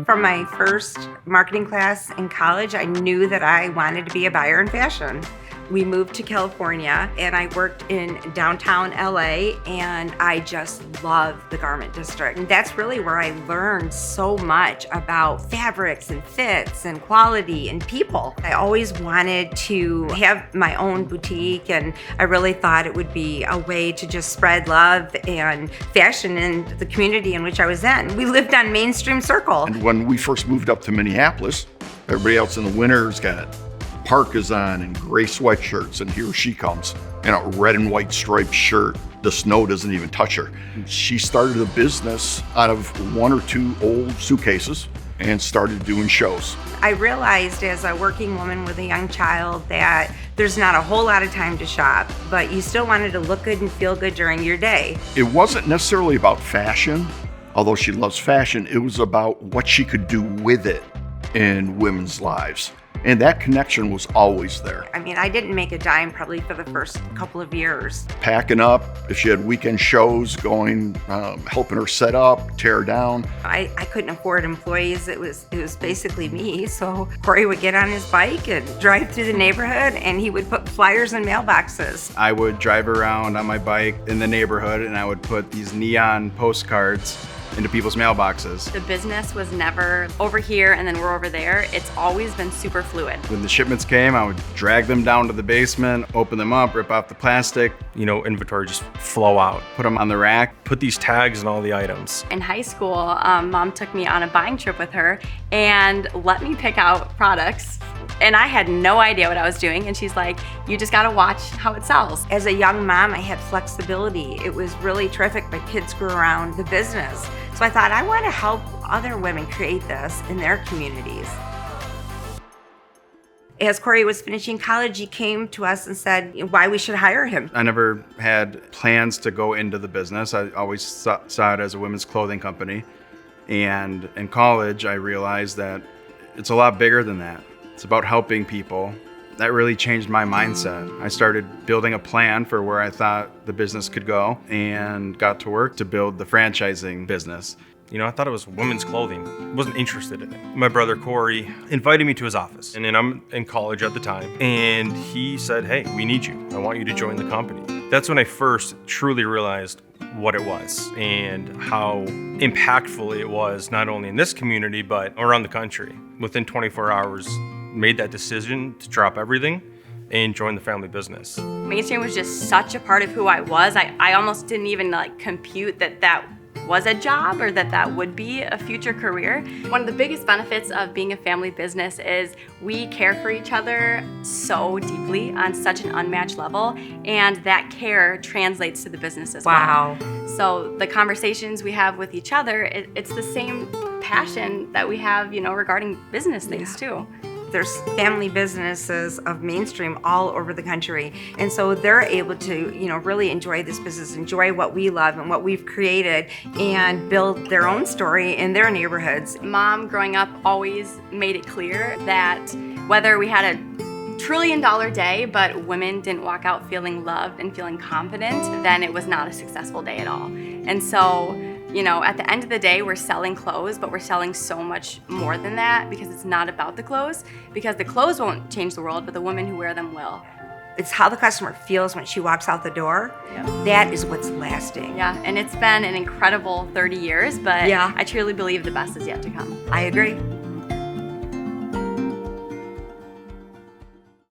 From my first marketing class in college, I knew that I wanted to be a buyer in fashion. We moved to California and I worked in downtown LA, and I just love the garment district. And that's really where I learned so much about fabrics and fits and quality and people. I always wanted to have my own boutique, and I really thought it would be a way to just spread love and fashion in the community in which I was in. We lived on Mainstream Circle. And when we first moved up to Minneapolis, everybody else in the winter's got parkas on and gray sweatshirts, and here she comes in a red and white striped shirt. The snow doesn't even touch her. She started a business out of one or two old suitcases and started doing shows. I realized as a working woman with a young child that there's not a whole lot of time to shop, but you still wanted to look good and feel good during your day. It wasn't necessarily about fashion, although she loves fashion. It was about what she could do with it in women's lives. And that connection was always there. I mean, I didn't make a dime probably for the first couple of years. Packing up, if she had weekend shows going, helping her set up, tear down. I couldn't afford employees. It was basically me. So Corey would get on his bike and drive through the neighborhood, and he would put flyers in mailboxes. I would drive around on my bike in the neighborhood, and I would put these neon postcards into people's mailboxes. The business was never over here and then we're over there. It's always been super fluid. When the shipments came, I would drag them down to the basement, open them up, rip off the plastic. Inventory just flow out. Put them on the rack. Put these tags in all the items. In high school, Mom took me on a buying trip with her and let me pick out products. And I had no idea what I was doing. And she's like, you just gotta watch how it sells. As a young mom, I had flexibility. It was really terrific. My kids grew around the business. So I thought, I want to help other women create this in their communities. As Corey was finishing college, he came to us and said why we should hire him. I never had plans to go into the business. I always saw it as a women's clothing company. And in college, I realized that it's a lot bigger than that. It's about helping people. That really changed my mindset. I started building a plan for where I thought the business could go and got to work to build the franchising business. I thought it was women's clothing. Wasn't interested in it. My brother Corey invited me to his office, and then I'm in college at the time, and he said, hey, we need you. I want you to join the company. That's when I first truly realized what it was and how impactful it was, not only in this community, but around the country. Within 24 hours, made that decision to drop everything and join the family business. Mainstream was just such a part of who I was. I almost didn't even compute that was a job or that would be a future career. One of the biggest benefits of being a family business is we care for each other so deeply on such an unmatched level, and that care translates to the business as well. Wow. So the conversations we have with each other, it's the same passion that we have, regarding business things too. There's family businesses of Mainstream all over the country. And so they're able to, really enjoy this business, enjoy what we love and what we've created, and build their own story in their neighborhoods. Mom, growing up, always made it clear that whether we had a $1 trillion day, but women didn't walk out feeling loved and feeling confident, then it was not a successful day at all. And so, at the end of the day, we're selling clothes, but we're selling so much more than that, because it's not about the clothes, because the clothes won't change the world, but the women who wear them will. It's how the customer feels when she walks out the door. Yep. That is what's lasting. Yeah, and it's been an incredible 30 years, but Yeah. I truly believe the best is yet to come. I agree.